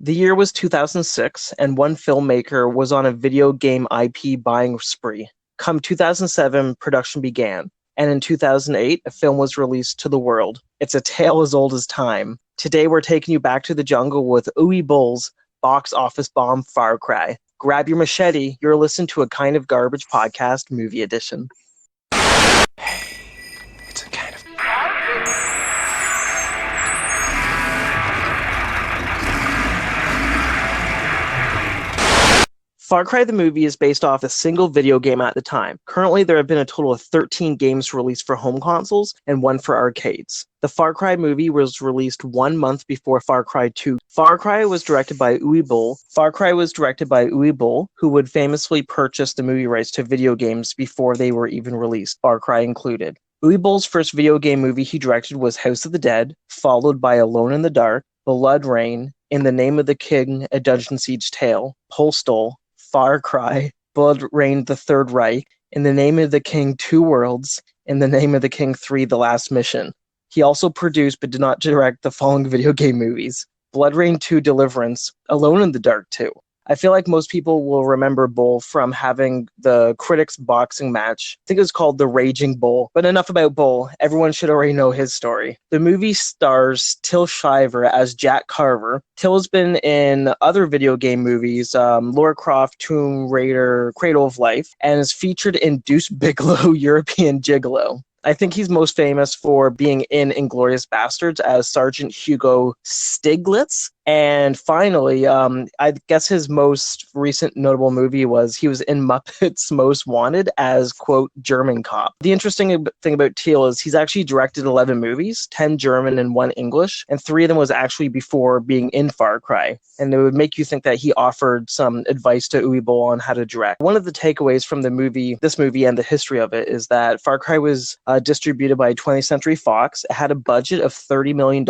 The year was 2006, and one filmmaker was on a video game IP buying spree. Come 2007, production began, and in 2008, a film was released to the world. It's a tale as old as time. Today, we're taking you back to the jungle with Boll's box office bomb Far Cry. Grab your machete, you're listening to a Kind of Garbage podcast movie edition. It's a kind of... Far Cry the movie is based off a single video game at the time. Currently, there have been a total of 13 games released for home consoles and one for arcades. The Far Cry movie was released 1 month before Far Cry 2. Far Cry was directed by Boll. Far Cry was directed by Boll, who would famously purchase the movie rights to video games before they were even released, Far Cry included. Boll's first video game movie he directed was House of the Dead, followed by Alone in the Dark, Blood Rain, In the Name of the King, A Dungeon Siege Tale, Postal, Far Cry, Blood Rain the Third Reich, In the Name of the King 2 Worlds, In the Name of the King 3 The Last Mission. He also produced but did not direct the following video game movies: Blood Rain 2 Deliverance, Alone in the Dark 2. I feel like most people will remember Boll from having the Critics boxing match. I think it was called The Raging Boll. But enough about Boll. Everyone should already know his story. The movie stars Till Shiver as Jack Carver. Till has been in other video game movies, Lara Croft, Tomb Raider, Cradle of Life, and is featured in Deuce Bigalow, European Gigolo. I think he's most famous for being in Inglourious Basterds as Sergeant Hugo Stiglitz. And finally, I guess his most recent notable movie was he was in Muppets Most Wanted as, quote, German cop. The interesting thing about Teal is he's actually directed 11 movies, 10 German and 1 English, and 3 of them was actually before being in Far Cry. And it would make you think that he offered some advice to Uwe Boll on how to direct. One of the takeaways from this movie and the history of it is that Far Cry was distributed by 20th Century Fox. It had a budget of $30 million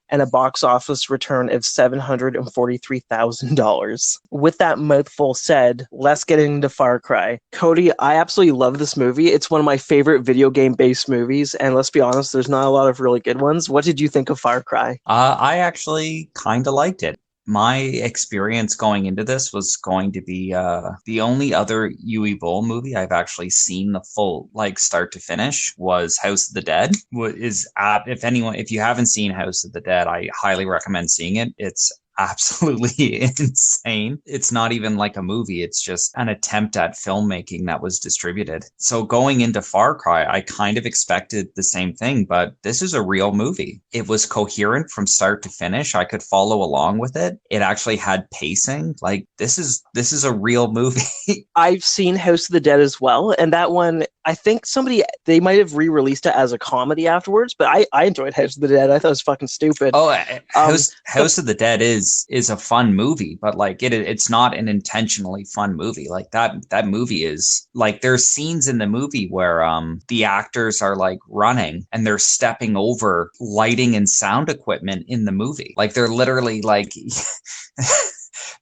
and a box office return of $743,000. With that mouthful said, let's get into Far Cry. Cody, I absolutely love this movie. It's one of my favorite video game-based movies, and let's be honest, there's not a lot of really good ones. What did you think of Far Cry? I actually kind of liked it. My experience going into this was going to be the only other Uwe Boll movie I've actually seen the full start to finish was House of the Dead. If you haven't seen House of the Dead, I highly recommend seeing it. It's absolutely insane. It's not even like a movie. It's just an attempt at filmmaking that was distributed. So going into Far Cry, I kind of expected the same thing, but this is a real movie. It was coherent from start to finish. I could follow along with it. It actually had pacing. This is a real movie. I've seen House of the Dead as well, and that one, I think they might have re-released it as a comedy afterwards, but I enjoyed House of the Dead. I thought it was fucking stupid. Oh, House of the Dead is a fun movie, but it's not an intentionally fun movie. That movie is there's scenes in the movie where the actors are running and they're stepping over lighting and sound equipment in the movie. They're literally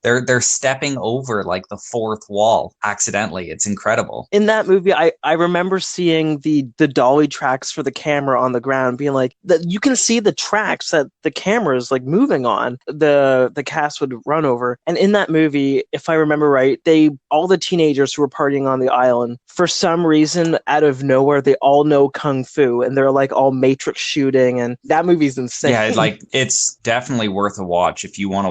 They're stepping over the fourth wall accidentally. It's incredible. In that movie, I remember seeing the dolly tracks for the camera on the ground, being that you can see the tracks that the camera is moving on. The cast would run over, and in that movie, if I remember right, all the teenagers who were partying on the island, for some reason, out of nowhere, they all know kung fu, and they're all Matrix shooting, and that movie's insane. Yeah, it's definitely worth a watch if you want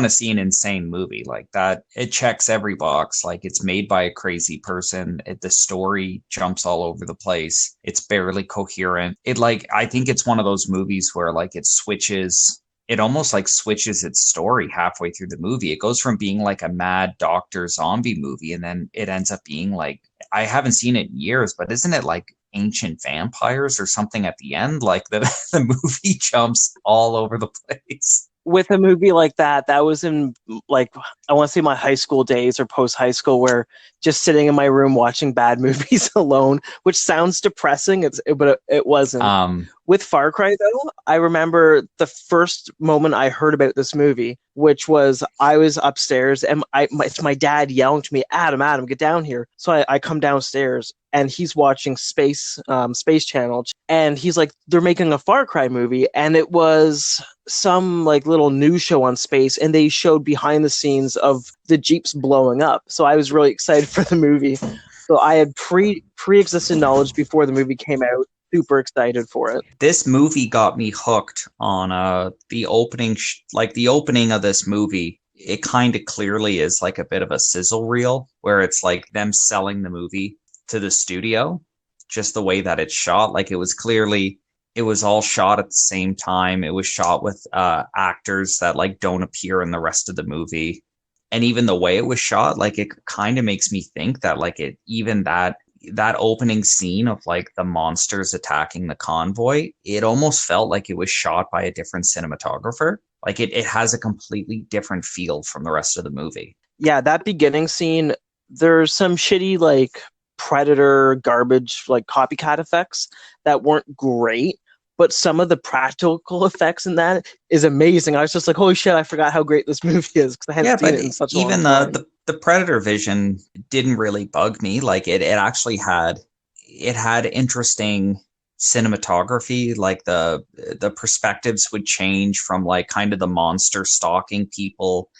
to see an insane movie like that. It checks every box. It's made by a crazy person. The story jumps all over the place. It's barely coherent. I think it's one of those movies where it almost switches its story halfway through the movie. It goes from being a mad doctor zombie movie, and then it ends up being I haven't seen it in years, but isn't it ancient vampires or something at the end? The movie jumps all over the place. With a movie like that was in I want to say my high school days or post high school, where just sitting in my room watching bad movies alone, which sounds depressing. But it wasn't. With Far Cry, though, I remember the first moment I heard about this movie, which was I was upstairs and it's my dad yelling to me, Adam, Adam, get down here. So I come downstairs and he's watching Space Channel, and he's like, they're making a Far Cry movie, and it was some like little news show on space, and they showed behind the scenes of the Jeeps blowing up. So I was really excited for the movie. So I had pre-existing knowledge before the movie came out. Super excited for it. This movie got me hooked on the opening, like the opening of this movie. It kind of clearly is like a bit of a sizzle reel where it's like them selling the movie to the studio, just the way that it's shot. Like it was all shot at the same time. It was shot with actors that like don't appear in the rest of the movie. And even the way it was shot, like it kind of makes me think that like that opening scene of like the monsters attacking the convoy, it almost felt like it was shot by a different cinematographer. Like it has a completely different feel from the rest of the movie. Yeah, that beginning scene, there's some shitty like Predator garbage like copycat effects that weren't great, but some of the practical effects in that is amazing. I was just like, holy shit, I forgot how great this movie is because I hadn't seen it in such a long even time. The Predator vision didn't really bug me. Like it actually had interesting cinematography. Like the perspectives would change from like kind of the monster stalking people,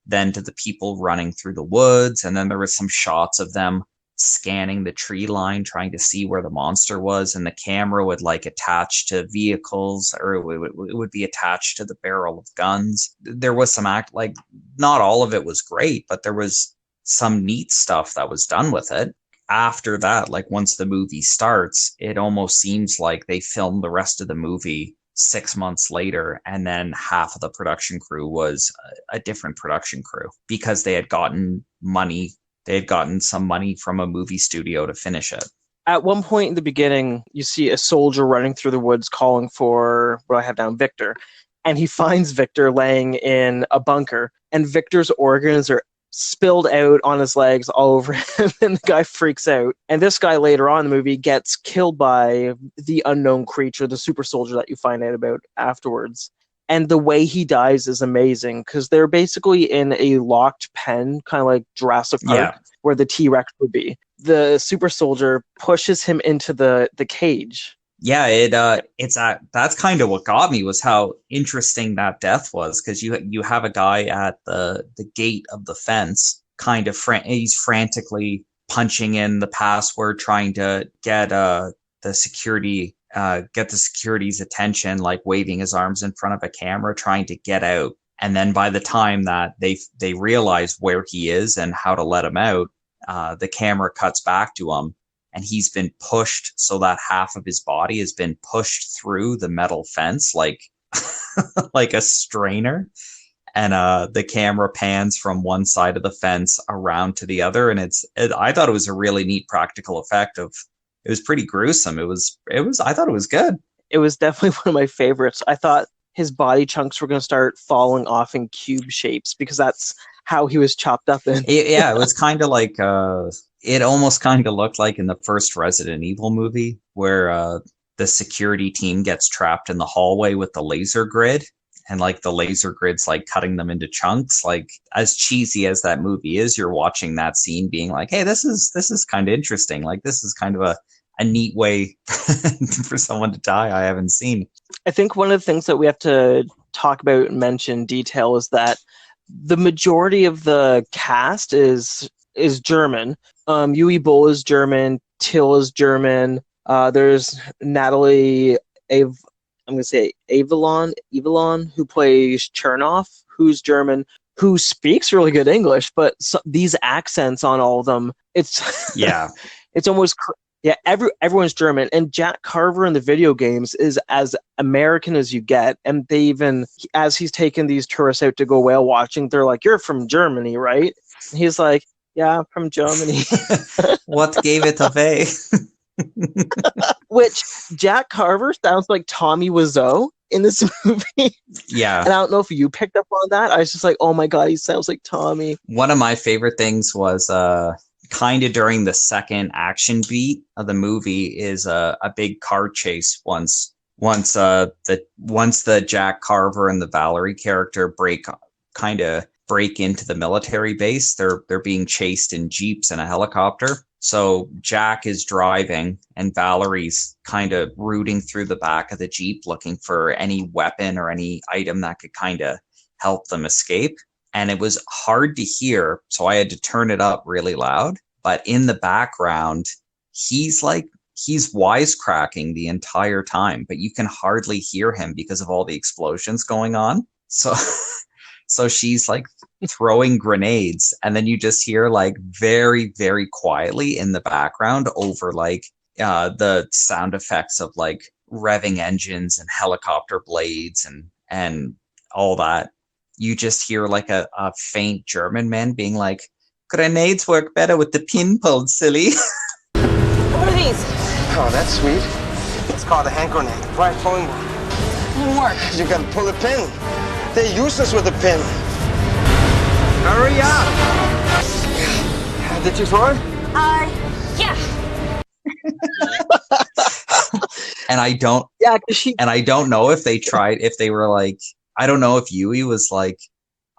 then to the people running through the woods, and then there was some shots of them scanning the tree line trying to see where the monster was, and the camera would like attach to vehicles, or it would be attached to the barrel of guns. There was some like not all of it was great, but there was some neat stuff that was done with it. After that, like once the movie starts, it almost seems like they filmed the rest of the movie 6 months later, and then half of the production crew was a different production crew because they had gotten money. They had gotten some money from a movie studio to finish it. At one point in the beginning, you see a soldier running through the woods calling for what I have down, Victor. And he finds Victor laying in a bunker, and Victor's organs are spilled out on his legs all over him, and the guy freaks out. And this guy later on in the movie gets killed by the unknown creature, the super soldier that you find out about afterwards. And the way he dies is amazing because they're basically in a locked pen, kind of like Jurassic Park, where the T-Rex would be. The super soldier pushes him into the cage. Yeah, that's kind of what got me, was how interesting that death was, because you have a guy at the gate of the fence, kind of he's frantically punching in the password, trying to get the security's attention, like waving his arms in front of a camera, trying to get out. And then by the time that they realize where he is and how to let him out, the camera cuts back to him, and he's been pushed so that half of his body has been pushed through the metal fence like like a strainer. And the camera pans from one side of the fence around to the other, and I thought it was a really neat practical effect of. It was pretty gruesome. I thought it was good. It was definitely one of my favorites. I thought his body chunks were going to start falling off in cube shapes because that's how he was chopped up in. Yeah, it was kind of like, it almost kind of looked like in the first Resident Evil movie where the security team gets trapped in the hallway with the laser grid. And like the laser grid's like cutting them into chunks. Like as cheesy as that movie is, you're watching that scene being like, hey, this is kind of interesting. Like this is kind of a neat way for someone to die I haven't seen. I think one of the things that we have to talk about and mention detail is that the majority of the cast is German. Uwe Boll is German. Till is German. There's Natalie I'm going to say Evelyn, who plays Chernoff, who's German, who speaks really good English, but these accents on all of them, it's it's almost everyone's German. And Jack Carver in the video games is as American as you get. And they even, as he's taking these tourists out to go whale watching, they're like, "You're from Germany, right?" And he's like, "Yeah, I'm from Germany." What gave it away? Which Jack Carver sounds like Tommy Wiseau in this movie. Yeah. And I don't know if you picked up on that. I was just like, oh my God, he sounds like Tommy. One of my favorite things was kind of during the second action beat of the movie is a big car chase once once the Jack Carver and the Valerie character break into the military base, they're being chased in jeeps and a helicopter. So Jack is driving and Valerie's kind of rooting through the back of the jeep looking for any weapon or any item that could kind of help them escape. And it was hard to hear, so I had to turn it up really loud. But in the background, he's wisecracking the entire time, but you can hardly hear him because of all the explosions going on. So she's like throwing grenades, and then you just hear like very, very quietly in the background over like the sound effects of like revving engines and helicopter blades and all that. You just hear like a faint German man being like, "Grenades work better with the pin pulled, silly." What are these? Oh, that's sweet. It's called a hand grenade. Try pulling one. It didn't work. You gotta pull the pin. They're useless with a pin. Hurry up! Did you throw it? Yeah. And I don't Yeah, because she and I don't know if they were like, I don't know if Yui was like,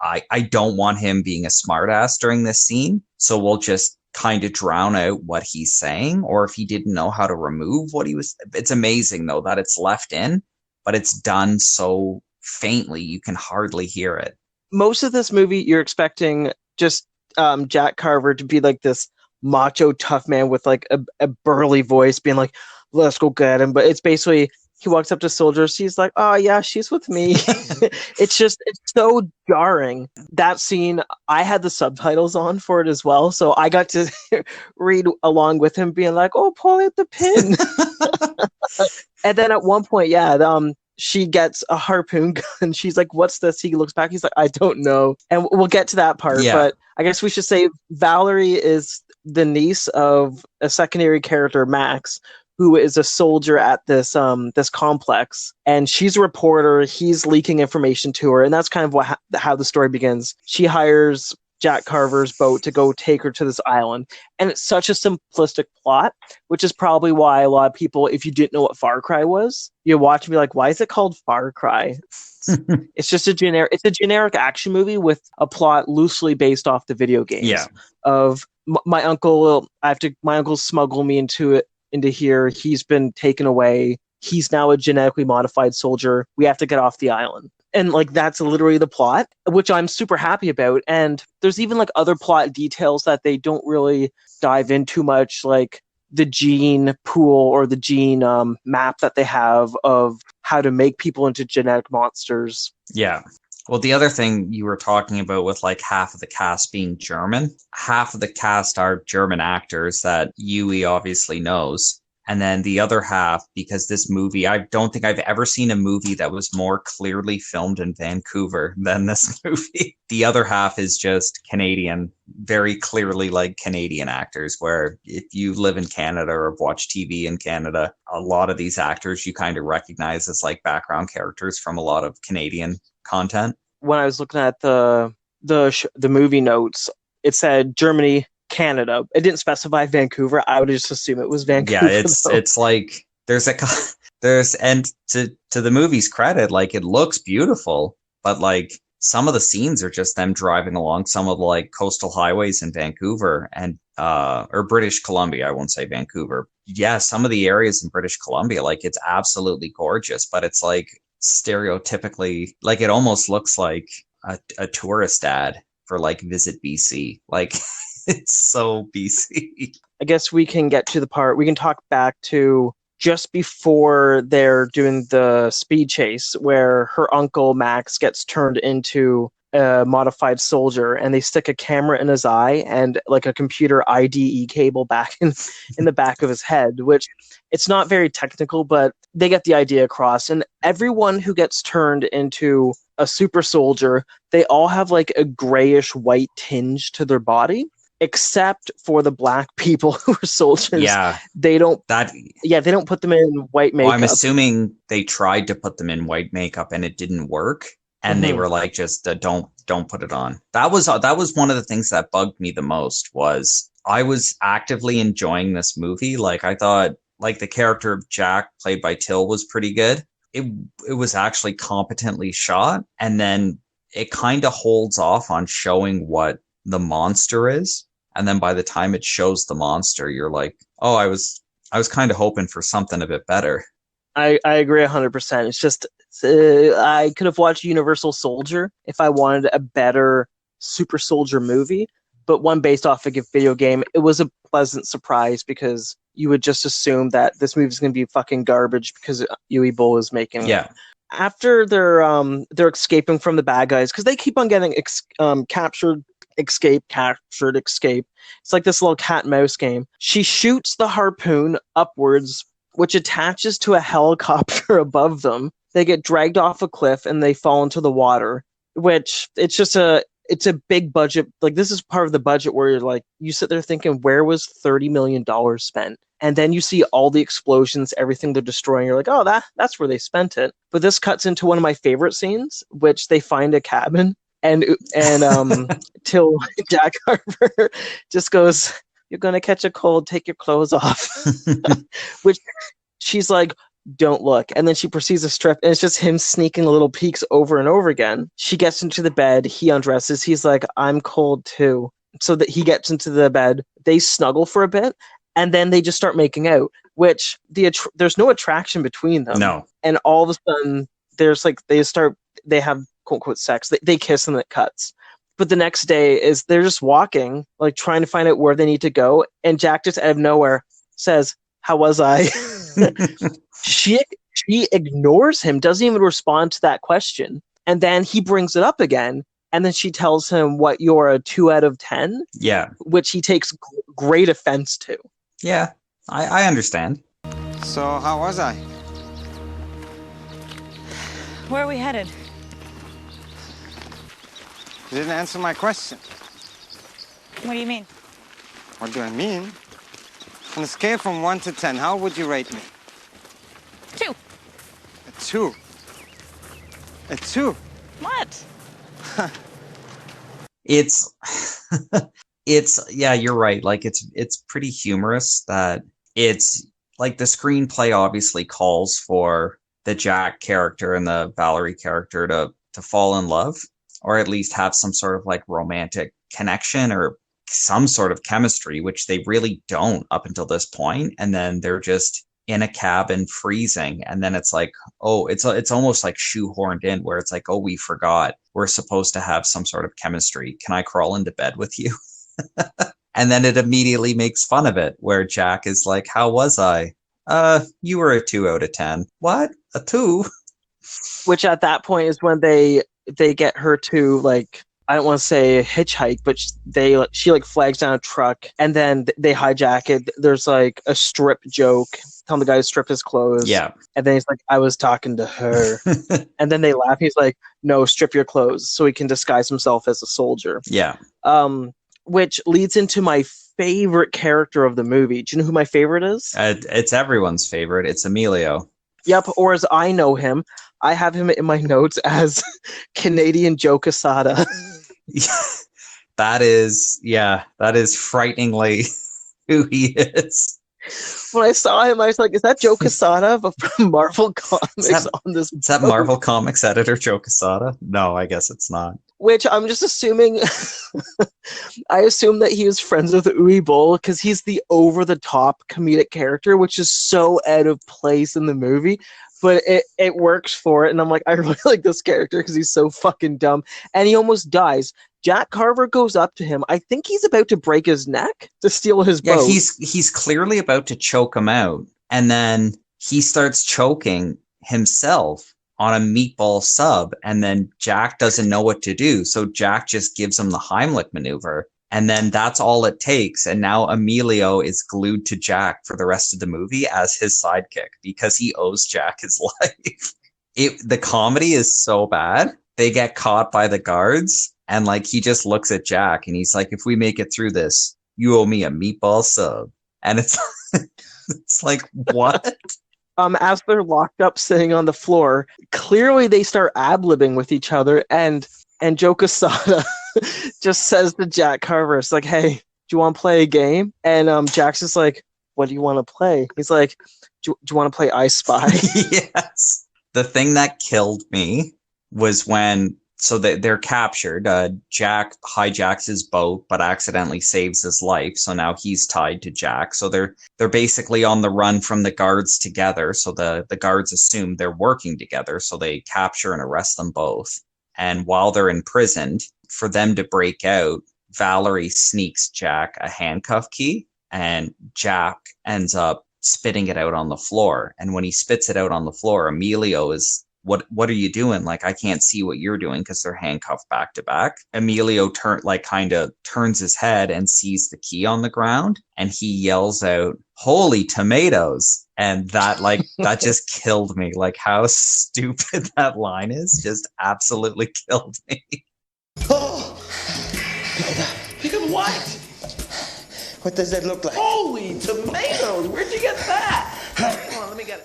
I don't want him being a smartass during this scene, so we'll just kind of drown out what he's saying, or if he didn't know how to remove what he was. It's amazing though that it's left in, but it's done so faintly you can hardly hear it. most of this movie, you're expecting just Jack Carver to be like this macho tough man with like a burly voice being like, let's go get him. But it's basically, he walks up to soldiers. He's like, oh yeah, she's with me. It's so jarring. That scene, I had the subtitles on for it as well. So I got to read along with him being like, oh, pull out the pin. And then at one point, she gets a harpoon gun. She's like, what's this? He looks back. He's like, I don't know. And we'll get to that part. Yeah. But I guess we should say Valerie is the niece of a secondary character, Max, who is a soldier at this complex. And she's a reporter. He's leaking information to her. And that's kind of how the story begins. She hires Jack Carver's boat to go take her to this island. And it's such a simplistic plot, which is probably why a lot of people, if you didn't know what Far Cry was, you watch and be like, why is it called Far Cry? It's just a generic action movie with a plot loosely based off the video games. Yeah. Of my uncle smuggle me into here. He's been taken away. He's now a genetically modified soldier. We have to get off the island. And like that's literally the plot, which I'm super happy about. And there's even like other plot details that they don't really dive into much, like the gene pool or the gene map that they have of how to make people into genetic monsters. Yeah. Well, the other thing you were talking about with like half of the cast being German, half of the cast are German actors that Yui obviously knows. And then the other half, because this movie, I don't think I've ever seen a movie that was more clearly filmed in Vancouver than this movie. The other half is just Canadian, very clearly like Canadian actors, where if you live in Canada or watch TV in Canada, a lot of these actors you kind of recognize as like background characters from a lot of Canadian content. When I was looking at the movie notes, it said Germany, Canada. It didn't specify Vancouver. I would just assume it was Vancouver. Yeah, it's like and to the movie's credit, like it looks beautiful, but like some of the scenes are just them driving along some of the like coastal highways in Vancouver and or British Columbia. I won't say Vancouver. Yeah, some of the areas in British Columbia, like it's absolutely gorgeous, but it's like stereotypically, like it almost looks like a tourist ad for like Visit BC. Like it's so BC. I guess we can get to the part, we can talk back to just before they're doing the speed chase where her uncle Max gets turned into a modified soldier and they stick a camera in his eye and like a computer IDE cable back in the back of his head, which it's not very technical, but they get the idea across. And everyone who gets turned into a super soldier, they all have like a grayish white tinge to their body. Except for the black people who are soldiers. Yeah. They don't put them in white makeup. Well, I'm assuming they tried to put them in white makeup and it didn't work. And they were like, just don't put it on. That was one of the things that bugged me the most. Was I was actively enjoying this movie. Like I thought like the character of Jack played by Till was pretty good. it was actually competently shot, and then it kind of holds off on showing what the monster is. And then by the time it shows the monster, you're like, oh, I was kind of hoping for something a bit better. I agree 100%. It's just I could have watched Universal Soldier if I wanted a better super soldier movie, but one based off of a video game. It was a pleasant surprise because you would just assume that this movie is going to be fucking garbage because Yui Boll is making it. Yeah. After they're escaping from the bad guys, because they keep on getting captured, escape. It's like this little cat and mouse game. She shoots the harpoon upwards, which attaches to a helicopter above them. They get dragged off a cliff and they fall into the water, which it's a big budget. Like, this is part of the budget where you're like, you sit there thinking, where was $30 million spent? And then you see all the explosions, everything they're destroying. You're like, oh, that's where they spent it. But this cuts into one of my favorite scenes, which they find a cabin, and till Jack Harper just goes, "You're gonna catch a cold. Take your clothes off," which she's like, "Don't look." And then she proceeds to strip, and it's just him sneaking little peeks over and over again. She gets into the bed. He undresses. He's like, "I'm cold too." So that he gets into the bed. They snuggle for a bit. And then they just start making out, which there's no attraction between them. No. And all of a sudden, there's like, they have quote unquote sex. They kiss and it cuts. But the next day is they're just walking, like trying to find out where they need to go. And Jack just out of nowhere says, "How was I?" She ignores him, doesn't even respond to that question. And then he brings it up again. And then she tells him, "What, you're a 2 out of 10?" Yeah. Which he takes great offense to. Yeah, I understand. So, how was I? Where are we headed? You didn't answer my question. What do you mean? What do I mean? On a scale from 1 to 10, how would you rate me? 2. A 2. A 2. What? It's yeah, you're right. Like, it's pretty humorous that it's like the screenplay obviously calls for the Jack character and the Valerie character to fall in love, or at least have some sort of like romantic connection or some sort of chemistry, which they really don't up until this point. And then they're just in a cabin freezing, and then it's like, oh, it's almost like shoehorned in, where it's like, oh, we forgot we're supposed to have some sort of chemistry. Can I crawl into bed with you? And then it immediately makes fun of it, where Jack is like, "How was I?" You were a 2 out of 10. What? A 2? Which at that point is when they get her to, like, I don't want to say hitchhike, but she like flags down a truck, and then they hijack it. There's like a strip joke, telling the guy to strip his clothes. Yeah. And then he's like, "I was talking to her." And then they laugh. He's like, "No, strip your clothes," so he can disguise himself as a soldier. Yeah. Which leads into my favorite character of the movie. Do you know who my favorite is? It's everyone's favorite. It's Emilio. Yep, or as I know him, I have him in my notes as Canadian Joe Quesada. That is frighteningly who he is. When I saw him, I was like, "Is that Joe Quesada from Marvel Comics on this?" Is that Marvel Comics editor Joe Quesada? No, I guess it's not. Which I'm just assuming. I assume that he was friends with Uwe Boll because he's the over-the-top comedic character, which is so out of place in the movie. But it works for it, and I'm like, I really like this character because he's so fucking dumb. And he almost dies. Jack Carver goes up to him. I think he's about to break his neck to steal his boat. Yeah, he's clearly about to choke him out, and then he starts choking himself on a meatball sub, and then Jack doesn't know what to do, so Jack just gives him the Heimlich maneuver, and then that's all it takes, and now Emilio is glued to Jack for the rest of the movie as his sidekick, because he owes Jack his life. The comedy is so bad. They get caught by the guards, and like he just looks at Jack, and he's like, "If we make it through this, you owe me a meatball sub." And it's it's like, what? As they're locked up sitting on the floor, clearly they start ad-libbing with each other, and Joe Quesada just says to Jack Carver, it's like, "Hey, do you want to play a game?" And Jack's just like, "What do you want to play?" He's like, do you want to play I Spy?" Yes. The thing that killed me was when they're captured. Jack hijacks his boat, but accidentally saves his life. So now he's tied to Jack. So they're basically on the run from the guards together. So the guards assume they're working together. So they capture and arrest them both. And while they're imprisoned, for them to break out, Valerie sneaks Jack a handcuff key, and Jack ends up spitting it out on the floor. And when he spits it out on the floor, Emilio is, what are you doing? Like, I can't see what you're doing because they're handcuffed back to back. Emilio kind of turns his head and sees the key on the ground, and he yells out, "Holy tomatoes!" And that that just killed me. Like, how stupid that line is just absolutely killed me. Oh! Pick up what? What does that look like? Holy tomatoes! Where'd you get that? Come on, let me get it.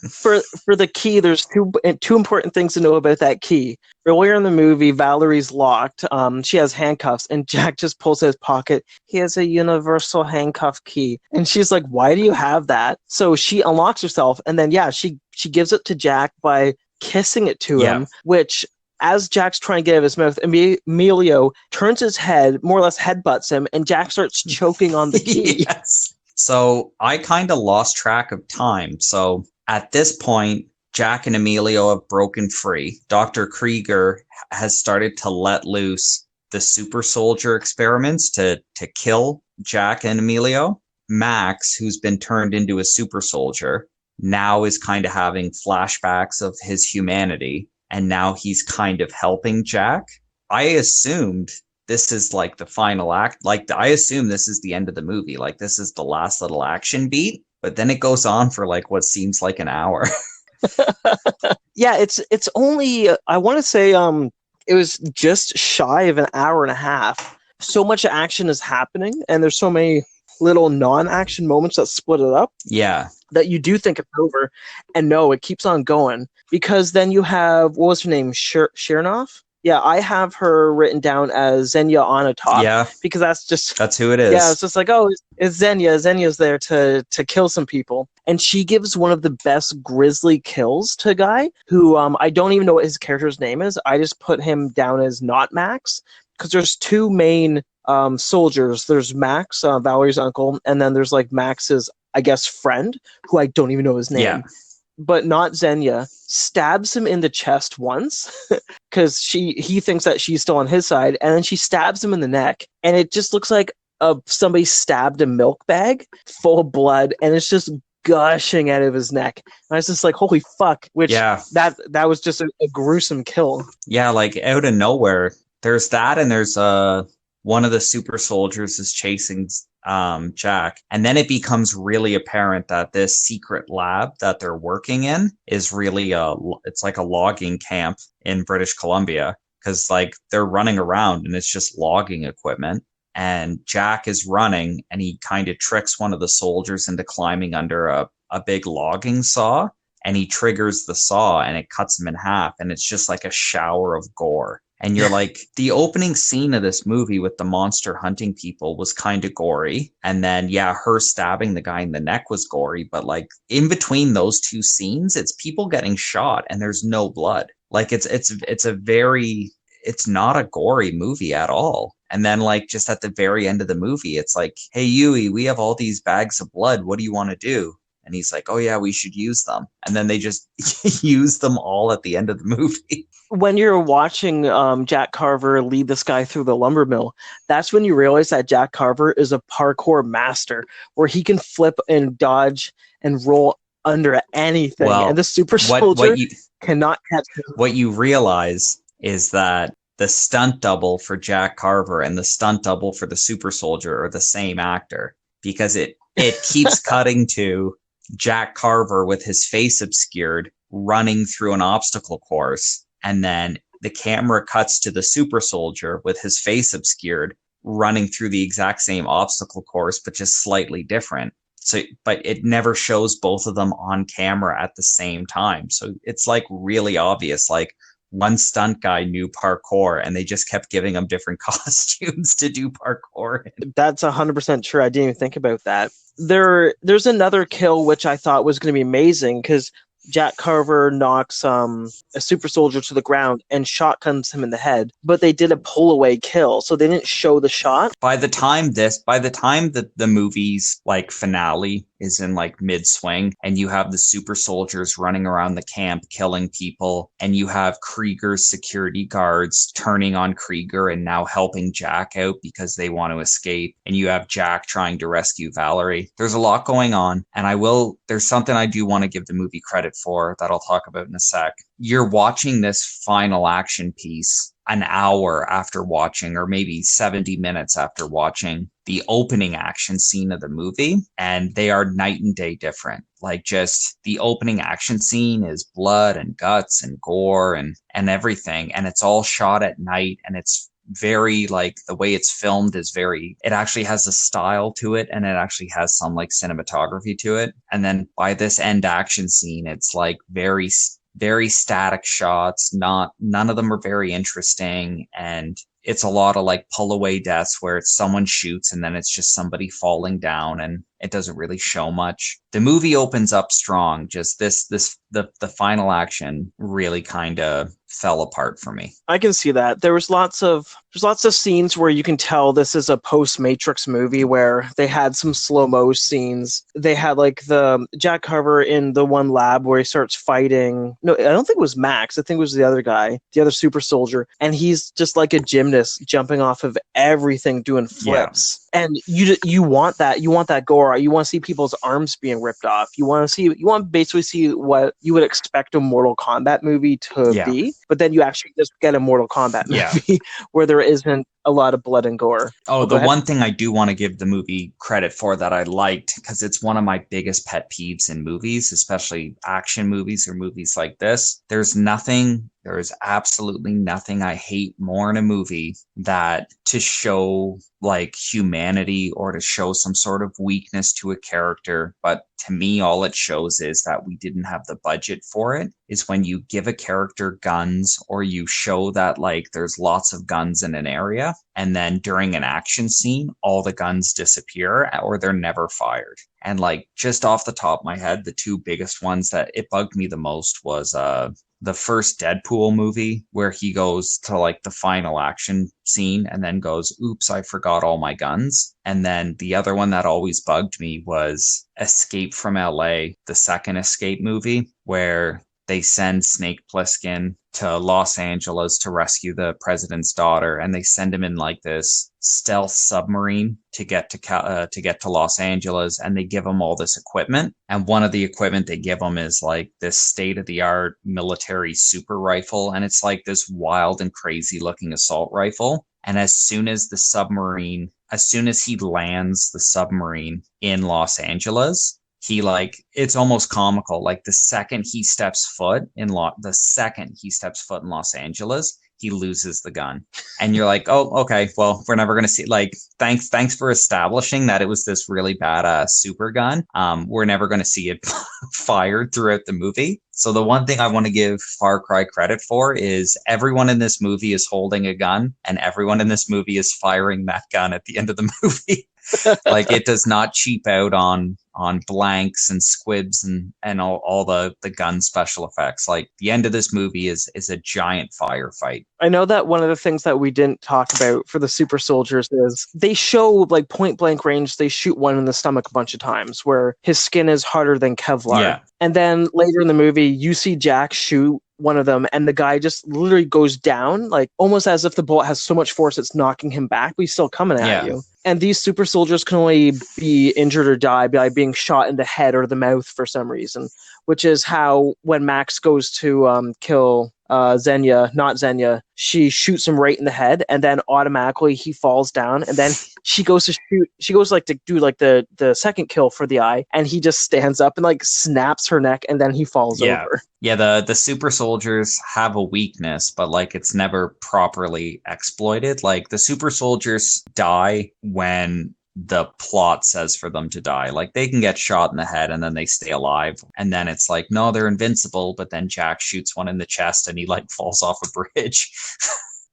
For the key, there's two important things to know about that key. Earlier in the movie, Valerie's locked. She has handcuffs, and Jack just pulls out his pocket. He has a universal handcuff key, and she's like, "Why do you have that?" So she unlocks herself, and then she gives it to Jack by kissing it to him, which, as Jack's trying to get out of his mouth, Emilio turns his head, more or less headbutts him, and Jack starts choking on the key. Yes. So I kind of lost track of time. So at this point, Jack and Emilio have broken free. Dr. Krieger has started to let loose the super soldier experiments to kill Jack and Emilio. Max, who's been turned into a super soldier, now is kind of having flashbacks of his humanity, and now he's kind of helping Jack. I assumed this is like the final act. Like, I assume this is the end of the movie. Like, this is the last little action beat. But then it goes on for like what seems like an hour. Yeah, it's only, I want to say it was just shy of an hour and a half. So much action is happening, and there's so many little non-action moments that split it up. Yeah. That you do think it's over, and no, it keeps on going, because then you have, what was her name, Chernoff? Yeah, I have her written down as Xenia Onatopp. Yeah, because that's who it is. Yeah, it's just like, oh, it's Xenia. Xenia's there to kill some people, and she gives one of the best grisly kills to a guy who I don't even know what his character's name is. I just put him down as not Max, because there's two main soldiers. There's Max, Valerie's uncle, and then there's like Max's, I guess, friend, who I don't even know his name. Yeah. But not Xenia, stabs him in the chest once because he thinks that she's still on his side, and then she stabs him in the neck, and it just looks like somebody stabbed a milk bag full of blood, and it's just gushing out of his neck. And I was just like, holy fuck, which that was just a gruesome kill. Yeah, like out of nowhere, there's that, and there's one of the super soldiers is chasing Jack, and then it becomes really apparent that this secret lab that they're working in is really it's like a logging camp in British Columbia, because like they're running around and it's just logging equipment, and Jack is running, and he kind of tricks one of the soldiers into climbing under a big logging saw, and he triggers the saw and it cuts him in half, and it's just like a shower of gore. And you're like, the opening scene of this movie with the monster hunting people was kind of gory. And then, her stabbing the guy in the neck was gory. But like in between those two scenes, it's people getting shot and there's no blood. Like it's not a gory movie at all. And then like just at the very end of the movie, it's like, hey, Yui, we have all these bags of blood. What do you want to do? And he's like, oh yeah, we should use them. And then they just use them all at the end of the movie. When you're watching Jack Carver lead this guy through the lumber mill, that's when you realize that Jack Carver is a parkour master, where he can flip and dodge and roll under anything. Well, and the super soldier cannot catch him. What you realize is that the stunt double for Jack Carver and the stunt double for the super soldier are the same actor, because it keeps cutting to Jack Carver with his face obscured running through an obstacle course. And then the camera cuts to the super soldier with his face obscured, running through the exact same obstacle course, but just slightly different. So, but it never shows both of them on camera at the same time. So it's like really obvious, like one stunt guy knew parkour and they just kept giving him different costumes to do parkour. That's 100% true. I didn't even think about that. There's another kill which I thought was going to be amazing, because Jack Carver knocks a super soldier to the ground and shotguns him in the head, but they did a pull away kill, so they didn't show the shot. By the time that the movie's like finale is in like mid swing, and you have the super soldiers running around the camp killing people, and you have Krieger's security guards turning on Krieger and now helping Jack out because they want to escape, and you have Jack trying to rescue Valerie. There's a lot going on, and there's something I do want to give the movie credit for that I'll talk about in a sec. You're watching this final action piece an hour after watching, or maybe 70 minutes after watching the opening action scene of the movie, and they are night and day different. Like, just the opening action scene is blood and guts and gore and everything, and it's all shot at night, and it's very, like, the way it's filmed is very, it actually has a style to it, and it actually has some like cinematography to it. And then by this end action scene, it's like very static shots. None of them are very interesting, and it's a lot of like pull away deaths where it's someone shoots and then it's just somebody falling down, and it doesn't really show much. The movie opens up strong. Just the final action really kind of fell apart for me. I can see that. There's lots of scenes where you can tell this is a post-Matrix movie, where they had some slow-mo scenes. They had like the Jack Carver in the one lab where he starts fighting. No, I don't think it was Max. I think it was the other guy, the other super soldier. And he's just like a gymnast jumping off of everything, doing flips. Yeah. And you want that. You want that gore. You want to see people's arms being ripped off. You want to basically see what you would expect a Mortal Kombat movie to be. But then you actually just get a Mortal Kombat movie where there isn't a lot of blood and gore. The one thing I do want to give the movie credit for that I liked, because it's one of my biggest pet peeves in movies, especially action movies or movies like this. There is absolutely nothing I hate more in a movie that to show like humanity or to show some sort of weakness to a character. But to me, all it shows is that we didn't have the budget for it, is when you give a character guns, or you show that like there's lots of guns in an area, and then during an action scene, all the guns disappear or they're never fired. And like, just off the top of my head, the two biggest ones that it bugged me the most was the first Deadpool movie, where he goes to like the final action scene and then goes, oops, I forgot all my guns. And then the other one that always bugged me was Escape from LA, the second Escape movie, where they send Snake Plissken to Los Angeles to rescue the president's daughter, and they send him in like this stealth submarine to get to Los Angeles, and they give him all this equipment. And one of the equipment they give him is like this state-of-the-art military super rifle, and it's like this wild and crazy looking assault rifle. And as soon as he lands the submarine in Los Angeles, it's almost comical. Like the second he steps foot in Los Angeles, he loses the gun. And you're like, oh, okay, well, we're never going to see, like, thanks for establishing that it was this really bad super gun. We're never going to see it fired throughout the movie. So the one thing I want to give Far Cry credit for is everyone in this movie is holding a gun, and everyone in this movie is firing that gun at the end of the movie. Like, it does not cheap out on blanks and squibs and all the gun special effects. Like, the end of this movie is a giant firefight. I know that one of the things that we didn't talk about for the super soldiers is they show like point blank range. They shoot one in the stomach a bunch of times where his skin is harder than Kevlar. Yeah. And then later in the movie, you see Jack shoot one of them, and the guy just literally goes down, like almost as if the bullet has so much force it's knocking him back, but he's still coming at you. And these super soldiers can only be injured or die by being shot in the head or the mouth for some reason, which is how when Max goes to kill Xenia, she shoots him right in the head, and then automatically he falls down, and then she goes to do like the second kill for the eye, and he just stands up and like snaps her neck, and then he falls over. Yeah, the super soldiers have a weakness, but like it's never properly exploited. Like, the super soldiers die when the plot says for them to die. Like, they can get shot in the head and then they stay alive, and then it's like, no, they're invincible, but then Jack shoots one in the chest and he like falls off a bridge.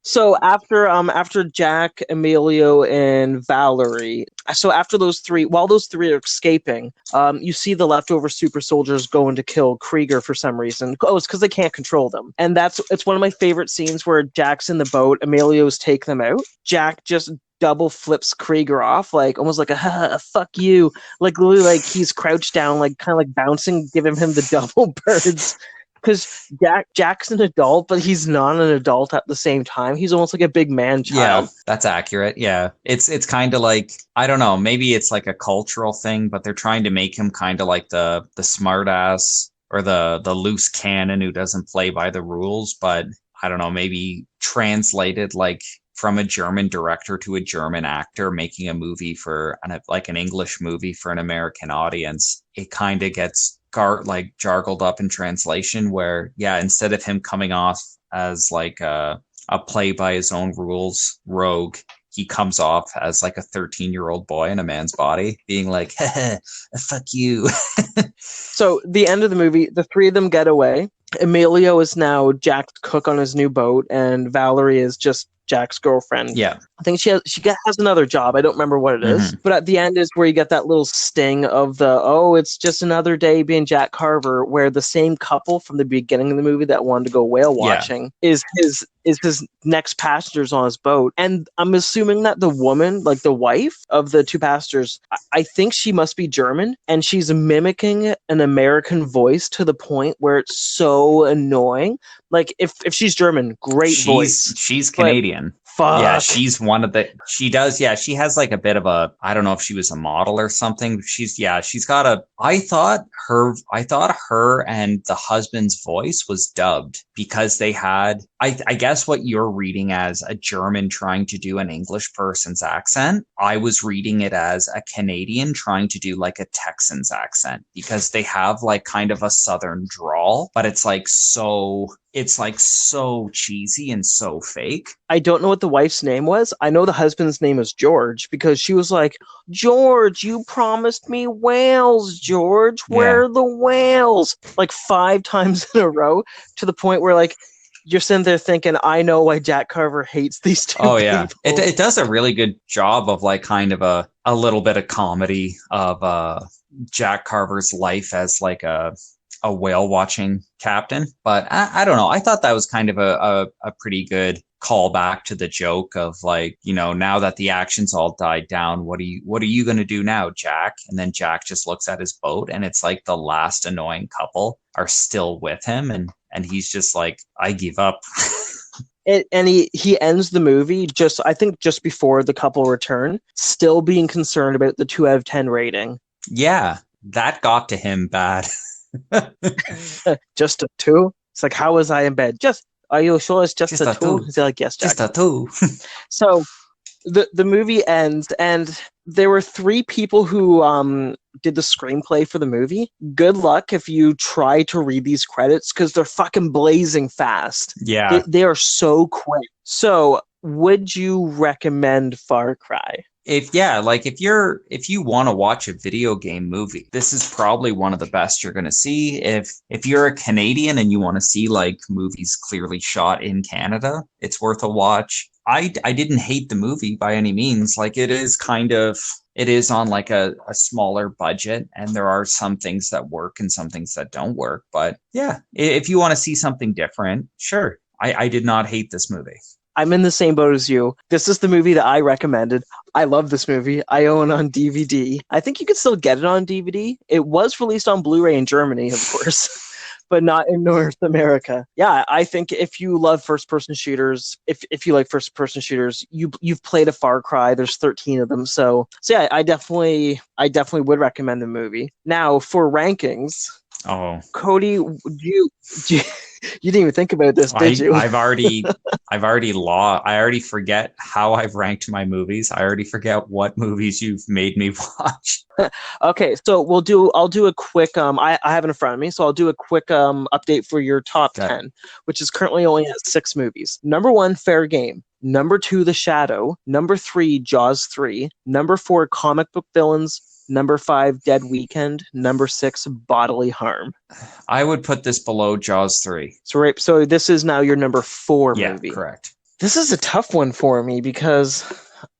So after Jack, Emilio, and Valerie, so after those three, while those three are escaping, you see the leftover super soldiers going to kill Krieger for some reason. Oh, it's because they can't control them, and it's one of my favorite scenes where Jack's in the boat, Emilio's take them out. Jack just double flips Krieger off, like almost like a fuck you, like literally like he's crouched down, like kind of like bouncing, giving him the double birds. Because Jack's an adult, but he's not an adult at the same time. He's almost like a big man child. Yeah, that's accurate. Yeah, it's kind of like, I don't know, maybe it's like a cultural thing, but they're trying to make him kind of like the smart ass or the loose cannon who doesn't play by the rules. But I don't know, maybe translated like from a German director to a German actor making a movie for an English movie for an American audience, it kind of gets jargled up in translation where, yeah, instead of him coming off as like a play by his own rules rogue, he comes off as like a 13-year-old boy in a man's body being like, fuck you. So the end of the movie, the three of them get away. Emilio is now Jack's cook on his new boat, and Valerie is just Jack's girlfriend. Yeah. I think she has another job. I don't remember what it is. But at the end is where you get that little sting of it's just another day being Jack Carver, where the same couple from the beginning of the movie that wanted to go whale watching is his next passengers on his boat. And I'm assuming that the woman, like the wife of the two passengers, I think she must be German, and she's mimicking an American voice to the point where it's so annoying. Like if she's German, great voice. She's Canadian. Fuck. Yeah, she's one of the. She does. Yeah, she has like a bit of a. I don't know if she was a model or something. She's got a. I thought her and the husband's voice was dubbed because they had. I guess what you're reading as a German trying to do an English person's accent. I was reading it as a Canadian trying to do like a Texan's accent because they have like kind of a southern drawl, but it's like so cheesy and so fake. I don't know what the wife's name was. I know the husband's name is George because she was like, George, you promised me whales, George. Where are the whales? Like 5 times in a row, to the point where like you're sitting there thinking, I know why Jack Carver hates these two people. Yeah. It does a really good job of like kind of a little bit of comedy of Jack Carver's life as like a whale watching captain. But I don't know. I thought that was kind of a pretty good callback to the joke of like, now that the action's all died down, what are you going to do now, Jack? And then Jack just looks at his boat, and it's like the last annoying couple are still with him, and he's just like, I give up. And he ends the movie just before the couple return, still being concerned about the 2 out of 10 rating. Yeah, that got to him bad. Just a 2? It's like, how was I in bed? Are you sure it's just a 2? He's like, yes, Jack. Just a 2. So the movie ends, and there were 3 people who did the screenplay for the movie. Good luck if you try to read these credits, because they're fucking blazing fast. Yeah. They are so quick. So would you recommend Far Cry? If you want to watch a video game movie, this is probably one of the best you're going to see. If you're a Canadian and you want to see like movies clearly shot in Canada, it's worth a watch. I didn't hate the movie by any means. Like it is on like a smaller budget, and there are some things that work and some things that don't work. But yeah, if you want to see something different, sure. I did not hate this movie. I'm in the same boat as you. This is the movie that I recommended. I love this movie. I own it on DVD. I think you can still get it on DVD. It was released on Blu-ray in Germany, of course, but not in North America. Yeah, I think if you love first-person shooters, if you like first-person shooters, you've played a Far Cry. There's 13 of them, so yeah, I definitely would recommend the movie. Now for rankings. Oh, Cody, you didn't even think about this, did you? I've already lost. I already forget how I've ranked my movies. I already forget what movies you've made me watch. Okay, so I'll do a quick I have it in front of me, so I'll do a quick update for your top 10, which is currently only at 6 movies. Number 1, Fair Game. Number 2, The Shadow. Number 3, Jaws 3. Number 4, Comic Book Villains. Number 5, Dead Weekend. Number 6, Bodily Harm. I would put this below Jaws 3. So this is now your number 4 movie. Yeah, correct. This is a tough one for me because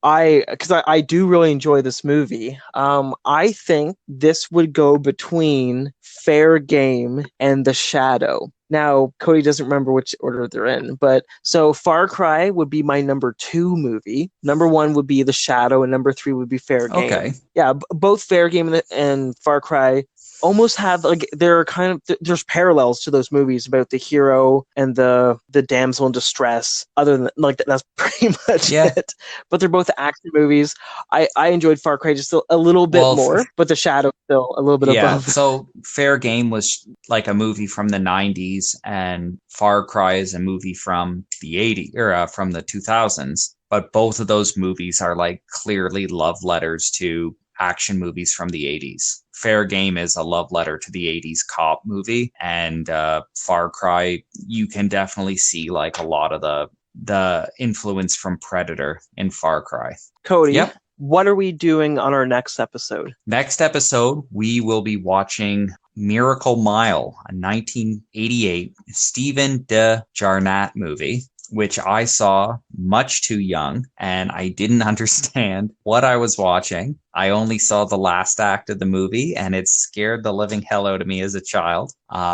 I do really enjoy this movie. I think this would go between Fair Game and The Shadow. Now, Cody doesn't remember which order they're in, but so Far Cry would be my number 2 movie. Number 1 would be The Shadow, and number 3 would be Fair Game. Okay. Yeah, both Fair Game and Far Cry almost have like there are kind of there's parallels to those movies about the hero and the damsel in distress. Other than like that's pretty much it. But they're both action movies. I enjoyed Far Cry just a little bit more, but The Shadow still a little bit above. So Fair Game was like a movie from the 90s, and Far Cry is a movie from the 80s or from the 2000s. But both of those movies are like clearly love letters to action movies from the 80s. Fair Game is a love letter to the 80s cop movie, and Far Cry, you can definitely see like a lot of the influence from Predator in Far Cry. Cody, what are we doing on our next episode? Next episode, we will be watching Miracle Mile, a 1988 Stephen de Jarnatt movie, which I saw much too young, and I didn't understand what I was watching. I only saw the last act of the movie, and it scared the living hell out of me as a child.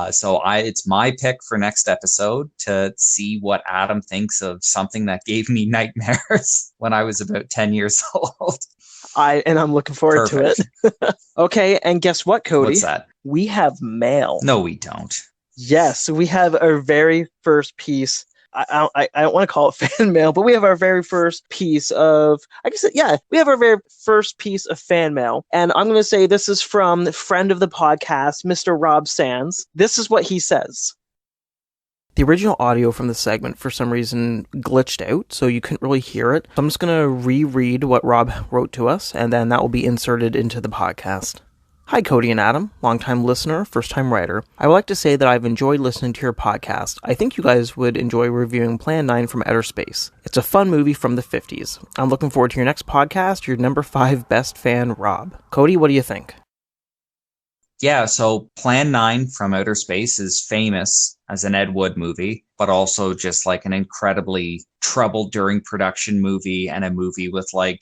So it's my pick for next episode to see what Adam thinks of something that gave me nightmares when I was about 10 years old. I'm looking forward to it. Okay, and guess what, Cody? What's that? We have mail. No, we don't. Yes, we have our very first piece. I don't want to call it fan mail, but we have our very first piece of, we have our very first piece of fan mail. And I'm going to say this is from friend of the podcast, Mr. Rob Sands. This is what he says. The original audio from the segment, for some reason, glitched out, so you couldn't really hear it. So I'm just going to reread what Rob wrote to us, and then that will be inserted into the podcast. Hi, Cody and Adam, longtime listener, first-time writer. I would like to say that I've enjoyed listening to your podcast. I think you guys would enjoy reviewing Plan 9 from Outer Space. It's a fun movie from the 50s. I'm looking forward to your next podcast, your number 5 best fan, Rob. Cody, what do you think? Yeah, so Plan 9 from Outer Space is famous as an Ed Wood movie, but also just like an incredibly troubled during production movie, and a movie with like,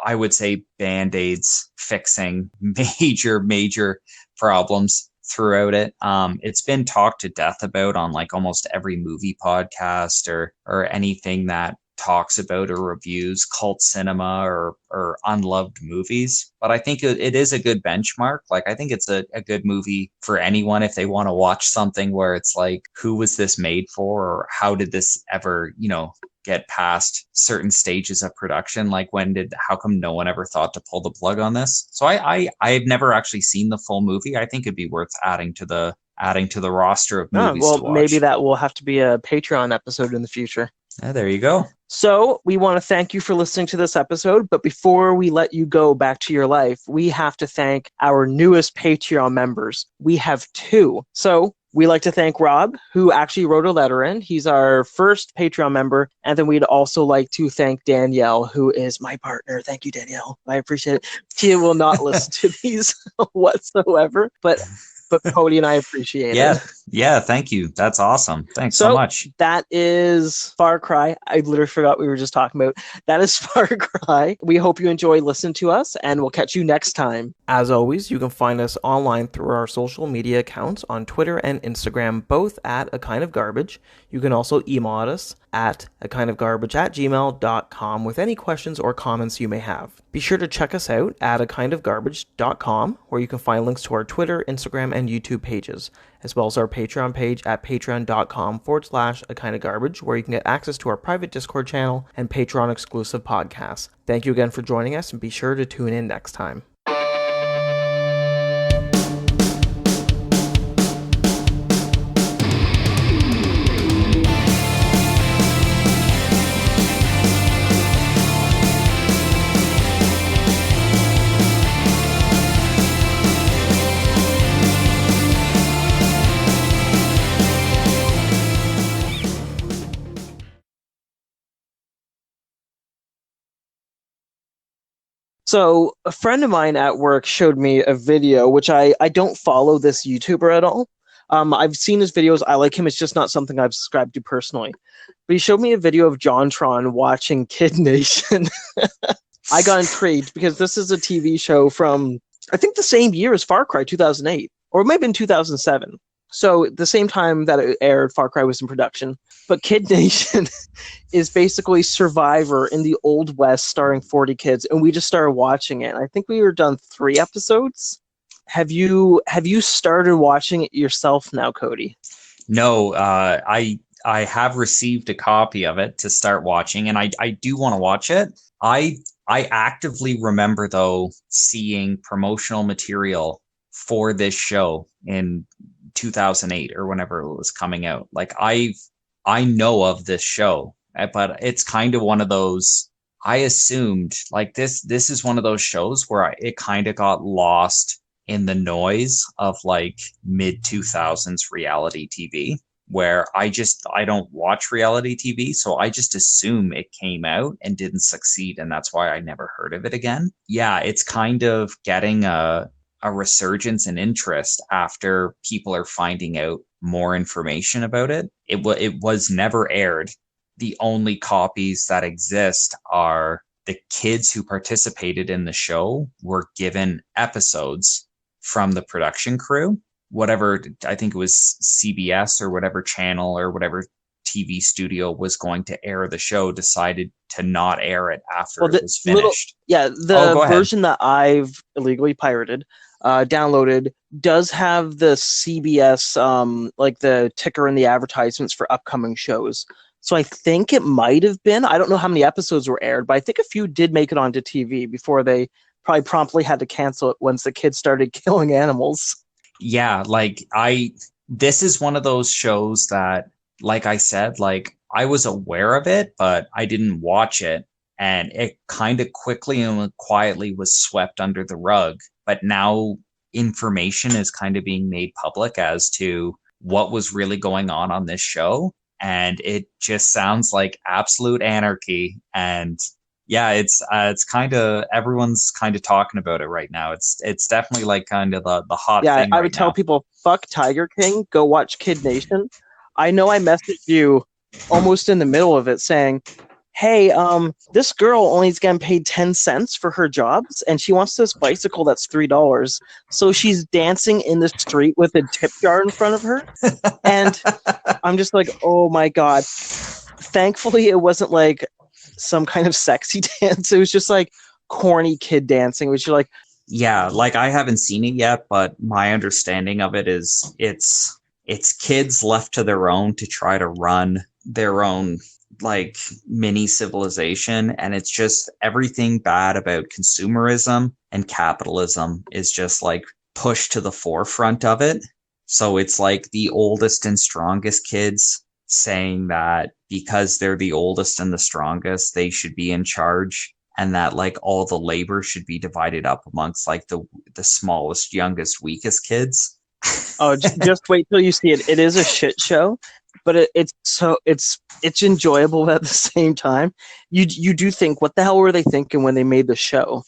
I would say, Band-Aids fixing major problems throughout it. It's been talked to death about on like almost every movie podcast or anything that talks about or reviews cult cinema or unloved movies. But I think it is a good benchmark. Like, I think it's a good movie for anyone if they want to watch something where it's like, who was this made for? Or how did this ever, get past certain stages of production? Like, how come no one ever thought to pull the plug on this? So I've never actually seen the full movie. I think it'd be worth adding to the roster of movies to watch. Maybe that will have to be a Patreon episode in the future. There you go. So we want to thank you for listening to this episode, but before we let you go back to your life, we have to thank our newest Patreon members. We have 2. So we like to thank Rob, who actually wrote a letter in. He's our first Patreon member. And then we'd also like to thank Danielle, who is my partner. Thank you, Danielle. I appreciate it. She will not listen to these whatsoever, but Cody and I appreciate it. Yeah, thank you. That's awesome. Thanks so much. That is Far Cry. I literally forgot we were just talking about. That is Far Cry. We hope you enjoy listening to us, and we'll catch you next time. As always, you can find us online through our social media accounts on Twitter and Instagram, both at A Kind of Garbage. You can also email us at akindofgarbage@gmail.com with any questions or comments you may have. Be sure to check us out at akindofgarbage.com, where you can find links to our Twitter, Instagram, and YouTube pages, as well as our Patreon page at patreon.com/akindofgarbage, where you can get access to our private Discord channel and Patreon exclusive podcasts. Thank you again for joining us, and be sure to tune in next time. So a friend of mine at work showed me a video, which I don't follow this YouTuber at all. I've seen his videos. I like him. It's just not something I've subscribed to personally. But he showed me a video of JonTron watching Kid Nation. I got intrigued because this is a TV show from, I think, the same year as Far Cry 2008, or it might have been 2007. So the same time that it aired, Far Cry was in production. But Kid Nation is basically Survivor in the Old West starring 40 kids, and we just started watching it. I think we were done 3 episodes. Have you started watching it yourself now, Cody? No, I have received a copy of it to start watching, and I do want to watch it. I actively remember, though, seeing promotional material for this show in 2008 or whenever it was coming out. Like, I know of this show, but it's kind of one of those, I assumed, like, this is one of those shows where it kind of got lost in the noise of like mid 2000s reality TV, where I don't watch reality TV, so I just assume it came out and didn't succeed, and that's why I never heard of it again. Yeah, it's kind of getting a resurgence in interest after people are finding out more information about it. It was never aired. The only copies that exist are the kids who participated in the show were given episodes from the production crew. Whatever, I think it was CBS or whatever channel or whatever TV studio was going to air the show decided to not air it after it was finished. The version that I've illegally pirated, downloaded, does have the CBS, like the ticker and the advertisements for upcoming shows. So I think it might have been, I don't know how many episodes were aired, but I think a few did make it onto TV before they probably promptly had to cancel it once the kids started killing animals. Yeah, like this is one of those shows that, like I said, like I was aware of it, but I didn't watch it. And it kind of quickly and quietly was swept under the rug. But now information is kind of being made public as to what was really going on this show. And it just sounds like absolute anarchy. And yeah, it's kind of, everyone's kind of talking about it right now. It's definitely like kind of the hot thing. Yeah, I would tell people, fuck Tiger King, go watch Kid Nation. I know I messaged you almost in the middle of it saying, hey, this girl only is getting paid 10 cents for her jobs, and she wants this bicycle that's $3. So she's dancing in the street with a tip jar in front of her. And I'm just like, oh my God. Thankfully, it wasn't like some kind of sexy dance. It was just like corny kid dancing, which you're like, yeah, like I haven't seen it yet, but my understanding of it is it's kids left to their own to try to run their own like mini civilization, and it's just everything bad about consumerism and capitalism is just like pushed to the forefront of it. So it's like the oldest and strongest kids saying that because they're the oldest and the strongest, they should be in charge, and that like all the labor should be divided up amongst like the smallest, youngest, weakest kids. Oh, just wait till you see it. It is a shit show, but it's enjoyable at the same time. You do think, what the hell were they thinking when they made the show?